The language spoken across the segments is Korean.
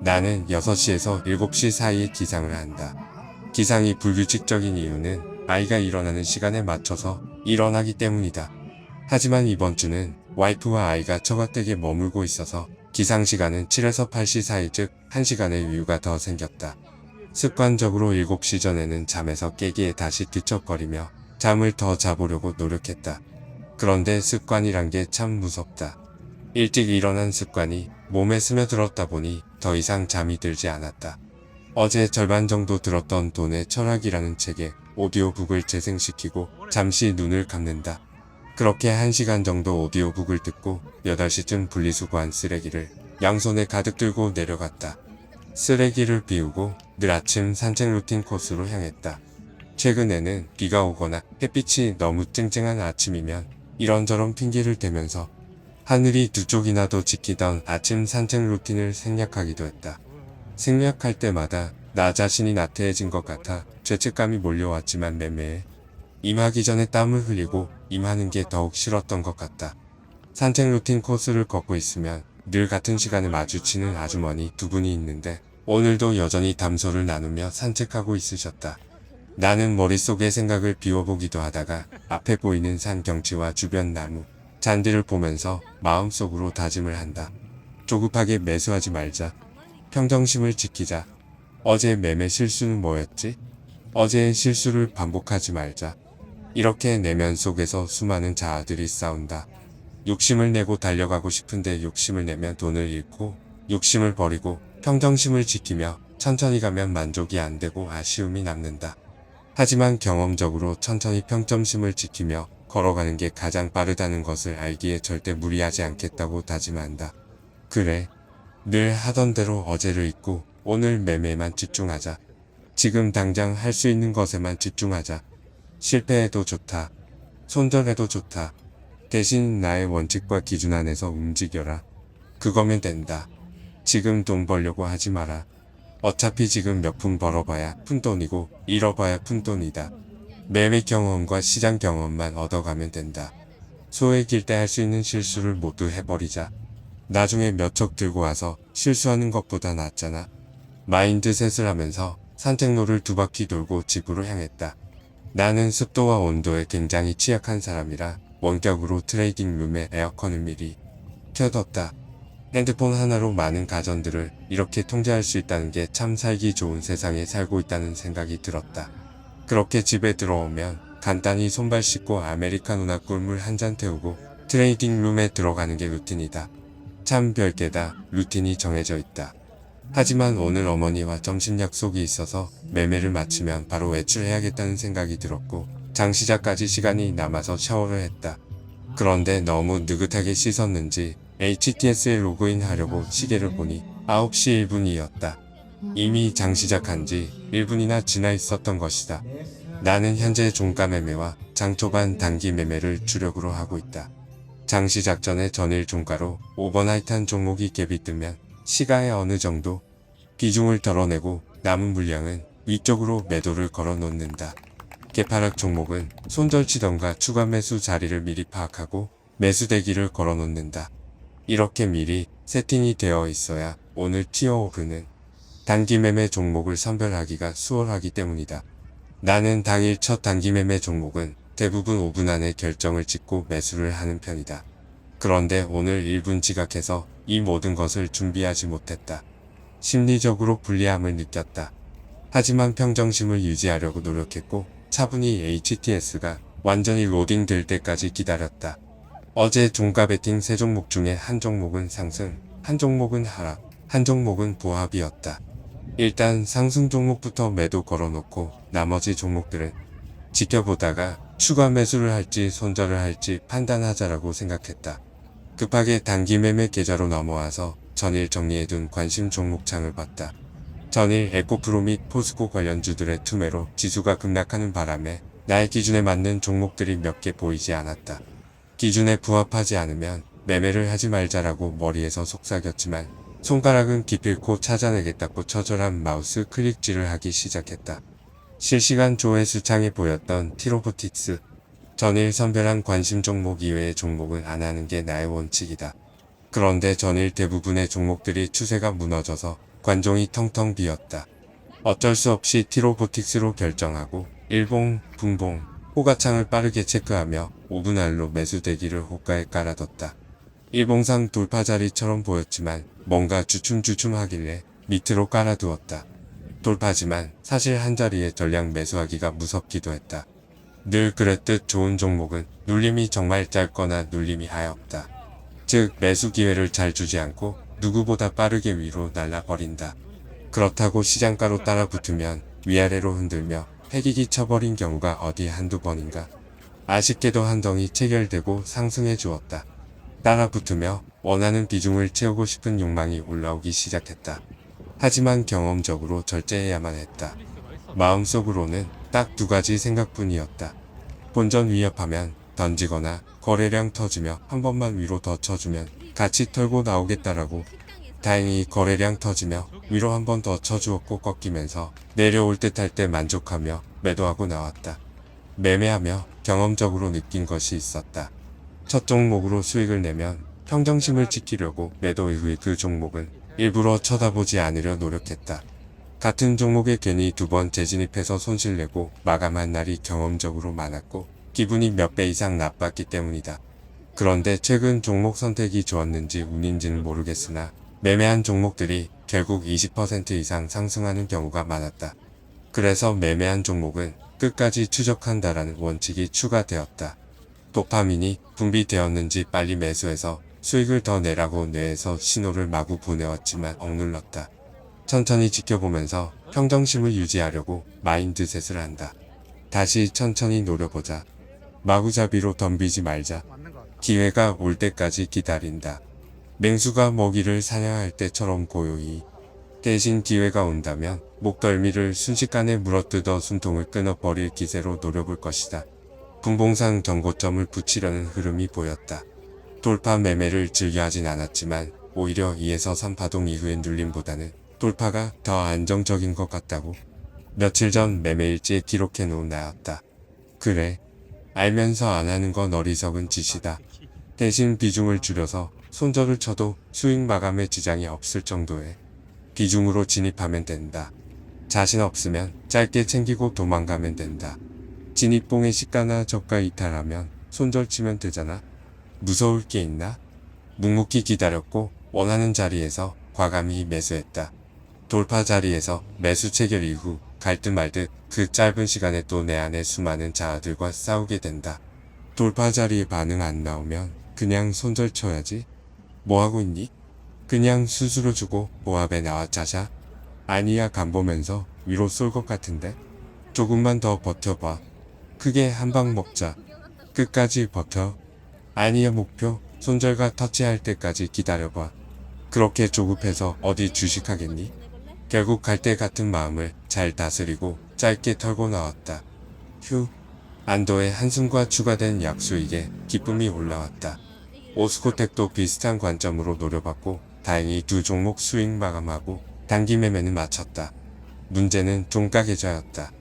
나는 6시에서 7시 사이에 기상을 한다. 기상이 불규칙적인 이유는 아이가 일어나는 시간에 맞춰서 일어나기 때문이다. 하지만 이번 주는 와이프와 아이가 처가댁에 머물고 있어서 기상 시간은 7에서 8시 사이, 즉 1시간의 여유가 더 생겼다. 습관적으로 7시 전에는 잠에서 깨기에 다시 뒤척거리며 잠을 더 자보려고 노력했다. 그런데 습관이란 게 참 무섭다. 일찍 일어난 습관이 몸에 스며들었다 보니 더 이상 잠이 들지 않았다. 어제 절반 정도 들었던 돈의 철학이라는 책의 오디오북을 재생시키고 잠시 눈을 감는다. 그렇게 1시간 정도 오디오북을 듣고 8시쯤 분리수거한 쓰레기를 양손에 가득 들고 내려갔다. 쓰레기를 비우고 늘 아침 산책 루틴 코스로 향했다. 최근에는 비가 오거나 햇빛이 너무 쨍쨍한 아침이면 이런저런 핑계를 대면서 하늘이 두 쪽이나도 지키던 아침 산책 루틴을 생략하기도 했다. 생략할 때마다 나 자신이 나태해진 것 같아 죄책감이 몰려왔지만 매매해 임하기 전에 땀을 흘리고 임하는 게 더욱 싫었던 것 같다. 산책 루틴 코스를 걷고 있으면 늘 같은 시간에 마주치는 아주머니 두 분이 있는데 오늘도 여전히 담소를 나누며 산책하고 있으셨다. 나는 머릿속의 생각을 비워보기도 하다가 앞에 보이는 산 경치와 주변 나무, 잔디를 보면서 마음속으로 다짐을 한다. 조급하게 매수하지 말자. 평정심을 지키자. 어제 매매 실수는 뭐였지? 어제의 실수를 반복하지 말자. 이렇게 내면 속에서 수많은 자아들이 싸운다. 욕심을 내고 달려가고 싶은데 욕심을 내면 돈을 잃고, 욕심을 버리고 평정심을 지키며 천천히 가면 만족이 안 되고 아쉬움이 남는다. 하지만 경험적으로 천천히 평정심을 지키며 걸어가는 게 가장 빠르다는 것을 알기에 절대 무리하지 않겠다고 다짐한다. 그래. 늘 하던 대로 어제를 잊고 오늘 매매만 집중하자. 지금 당장 할 수 있는 것에만 집중하자. 실패해도 좋다. 손절해도 좋다. 대신 나의 원칙과 기준 안에서 움직여라. 그거면 된다. 지금 돈 벌려고 하지 마라. 어차피 지금 몇 푼 벌어봐야 푼돈이고 잃어봐야 푼돈이다. 매매 경험과 시장 경험만 얻어가면 된다. 소액일 때 할 수 있는 실수를 모두 해버리자. 나중에 몇 척 들고 와서 실수하는 것보다 낫잖아. 마인드셋을 하면서 산책로를 2바퀴 돌고 집으로 향했다. 나는 습도와 온도에 굉장히 취약한 사람이라 원격으로 트레이딩 룸에 에어컨을 미리 켜뒀다. 핸드폰 하나로 많은 가전들을 이렇게 통제할 수 있다는 게 참 살기 좋은 세상에 살고 있다는 생각이 들었다. 그렇게 집에 들어오면 간단히 손발 씻고 아메리카노나 꿀물 한 잔 태우고 트레이딩 룸에 들어가는 게 루틴이다. 참 별개다. 루틴이 정해져 있다. 하지만 오늘 어머니와 점심 약속이 있어서 매매를 마치면 바로 외출해야겠다는 생각이 들었고 장 시작까지 시간이 남아서 샤워를 했다. 그런데 너무 느긋하게 씻었는지 HTS에 로그인하려고 시계를 보니 9시 1분이었다. 이미 장 시작한 지 1분이나 지나 있었던 것이다. 나는 현재 종가 매매와 장 초반 단기 매매를 주력으로 하고 있다. 장 시작 전에 전일 종가로 오버나이트한 종목이 갭이 뜨면 시가에 어느 정도 비중을 덜어내고 남은 물량은 위쪽으로 매도를 걸어 놓는다. 개파락 종목은 손절치던가 추가 매수 자리를 미리 파악하고 매수 대기를 걸어 놓는다. 이렇게 미리 세팅이 되어 있어야 오늘 티어오르는 단기 매매 종목을 선별하기가 수월하기 때문이다. 나는 당일 첫 단기 매매 종목은 대부분 5분 안에 결정을 짓고 매수를 하는 편이다. 그런데 오늘 1분 지각해서 이 모든 것을 준비하지 못했다. 심리적으로 불리함을 느꼈다. 하지만 평정심을 유지하려고 노력했고 차분히 HTS가 완전히 로딩될 때까지 기다렸다. 어제 종가 베팅 3종목 중에 한 종목은 상승, 한 종목은 하락, 한 종목은 보합이었다. 일단 상승 종목부터 매도 걸어놓고 나머지 종목들은 지켜보다가 추가 매수를 할지 손절을 할지 판단하자라고 생각했다. 급하게 단기 매매 계좌로 넘어와서 전일 정리해둔 관심 종목창을 봤다. 전일 에코프로 및 포스코 관련주들의 투매로 지수가 급락하는 바람에 나의 기준에 맞는 종목들이 몇 개 보이지 않았다. 기준에 부합하지 않으면 매매를 하지 말자라고 머리에서 속삭였지만 손가락은 기필코 찾아내겠다고 처절한 마우스 클릭질을 하기 시작했다. 실시간 조회수 창에 보였던 티로보틱스. 전일 선별한 관심 종목 이외의 종목은 안 하는 게 나의 원칙이다. 그런데 전일 대부분의 종목들이 추세가 무너져서 관종이 텅텅 비었다. 어쩔 수 없이 티로보틱스로 결정하고 일봉, 분봉, 호가창을 빠르게 체크하며 5분 안로 매수 대기를 호가에 깔아뒀다. 일봉상 돌파 자리처럼 보였지만 뭔가 주춤주춤하길래 밑으로 깔아두었다. 돌파지만 사실 한자리에 전량 매수하기가 무섭기도 했다. 늘 그랬듯 좋은 종목은 눌림이 정말 짧거나 눌림이 아예 없다. 즉 매수 기회를 잘 주지 않고 누구보다 빠르게 위로 날라버린다. 그렇다고 시장가로 따라붙으면 위아래로 흔들며 패기기 쳐버린 경우가 어디 한두 번인가. 아쉽게도 한 덩이 체결되고 상승해 주었다. 따라붙으며 원하는 비중을 채우고 싶은 욕망이 올라오기 시작했다. 하지만 경험적으로 절제해야만 했다. 마음속으로는 딱 두 가지 생각뿐이었다. 본전 위협하면 던지거나 거래량 터지며 한 번만 위로 더 쳐주면 같이 털고 나오겠다라고. 다행히 거래량 터지며 위로 한 번 더 쳐주었고 꺾이면서 내려올 듯 할 때 만족하며 매도하고 나왔다. 매매하며 경험적으로 느낀 것이 있었다. 첫 종목으로 수익을 내면 평정심을 지키려고 매도 이후에 그 종목은 일부러 쳐다보지 않으려 노력했다. 같은 종목에 괜히 두 번 재진입해서 손실내고 마감한 날이 경험적으로 많았고 기분이 몇 배 이상 나빴기 때문이다. 그런데 최근 종목 선택이 좋았는지 운인지는 모르겠으나 매매한 종목들이 결국 20% 이상 상승하는 경우가 많았다. 그래서 매매한 종목은 끝까지 추적한다라는 원칙이 추가되었다. 도파민이 분비되었는지 빨리 매수해서 수익을 더 내라고 뇌에서 신호를 마구 보내왔지만 억눌렀다. 천천히 지켜보면서 평정심을 유지하려고 마인드셋을 한다. 다시 천천히 노려보자. 마구잡이로 덤비지 말자. 기회가 올 때까지 기다린다. 맹수가 먹이를 사냥할 때처럼 고요히. 대신 기회가 온다면 목덜미를 순식간에 물어뜯어 숨통을 끊어버릴 기세로 노려볼 것이다. 분봉상 전고점을 붙이려는 흐름이 보였다. 돌파 매매를 즐겨하진 않았지만 오히려 2에서 3파동 이후의 눌림보다는 돌파가 더 안정적인 것 같다고. 며칠 전 매매일지에 기록해놓은 나였다. 그래. 알면서 안 하는 건 어리석은 짓이다. 대신 비중을 줄여서 손절을 쳐도 수익 마감에 지장이 없을 정도의 비중으로 진입하면 된다. 자신 없으면 짧게 챙기고 도망가면 된다. 진입봉의 시가나 저가 이탈하면 손절 치면 되잖아. 무서울 게 있나? 묵묵히 기다렸고 원하는 자리에서 과감히 매수했다. 돌파 자리에서 매수 체결 이후 갈 듯 말 듯 그 짧은 시간에 또 내 안에 수많은 자아들과 싸우게 된다. 돌파 자리에 반응 안 나오면 그냥 손절 쳐야지. 뭐하고 있니? 그냥 수수료 주고 모압에 나와 짜자. 아니야 간 보면서 위로 쏠 것 같은데. 조금만 더 버텨봐. 크게 한 방 먹자. 끝까지 버텨. 아니야 목표 손절가 터치할 때까지 기다려봐. 그렇게 조급해서 어디 주식하겠니? 결국 갈 때 같은 마음을 잘 다스리고 짧게 털고 나왔다. 휴. 안도의 한숨과 추가된 약수익에 기쁨이 올라왔다. 오스코텍도 비슷한 관점으로 노려봤고 다행히 두 종목 수익 마감하고 단기 매매는 마쳤다. 문제는 종가 계좌였다.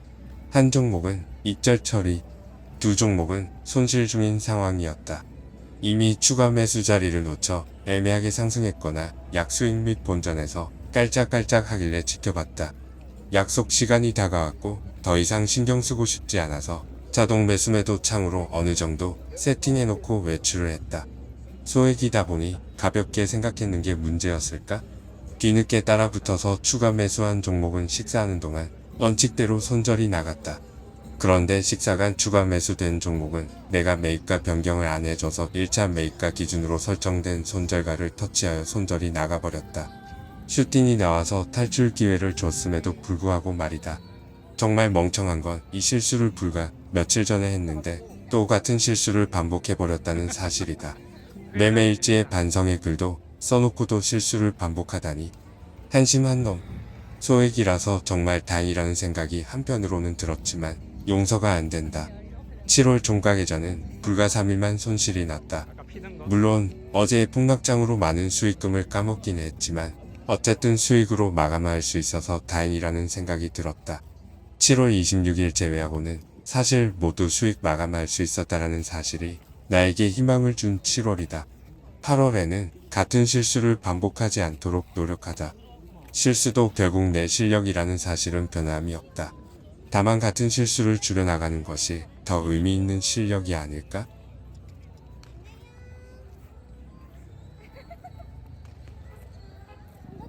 한 종목은 입절 처리, 두 종목은 손실 중인 상황이었다. 이미 추가 매수 자리를 놓쳐 애매하게 상승했거나 약수익 및 본전에서 깔짝깔짝 하길래 지켜봤다. 약속 시간이 다가왔고 더 이상 신경 쓰고 싶지 않아서 자동 매수 매도 창으로 어느 정도 세팅해놓고 외출을 했다. 소액이다 보니 가볍게 생각했는 게 문제였을까? 뒤늦게 따라붙어서 추가 매수한 종목은 식사하는 동안 원칙대로 손절이 나갔다. 그런데 식사간 추가 매수된 종목은 내가 매입가 변경을 안 해줘서 1차 매입가 기준으로 설정된 손절가를 터치하여 손절이 나가버렸다. 슈팅이 나와서 탈출 기회를 줬음에도 불구하고 말이다. 정말 멍청한 건 이 실수를 불과 며칠 전에 했는데 또 같은 실수를 반복해버렸다는 사실이다. 매매일지에 반성의 글도 써놓고도 실수를 반복하다니. 한심한 놈. 소액이라서 정말 다행이라는 생각이 한편으로는 들었지만 용서가 안 된다. 7월 종가 계좌는 불과 3일만 손실이 났다. 물론 어제의 폭락장으로 많은 수익금을 까먹긴 했지만 어쨌든 수익으로 마감할 수 있어서 다행이라는 생각이 들었다. 7월 26일 제외하고는 사실 모두 수익 마감할 수 있었다라는 사실이 나에게 희망을 준 7월이다. 8월에는 같은 실수를 반복하지 않도록 노력하자. 실수도 결국 내 실력이라는 사실은 변함이 없다. 다만 같은 실수를 줄여나가는 것이 더 의미 있는 실력이 아닐까?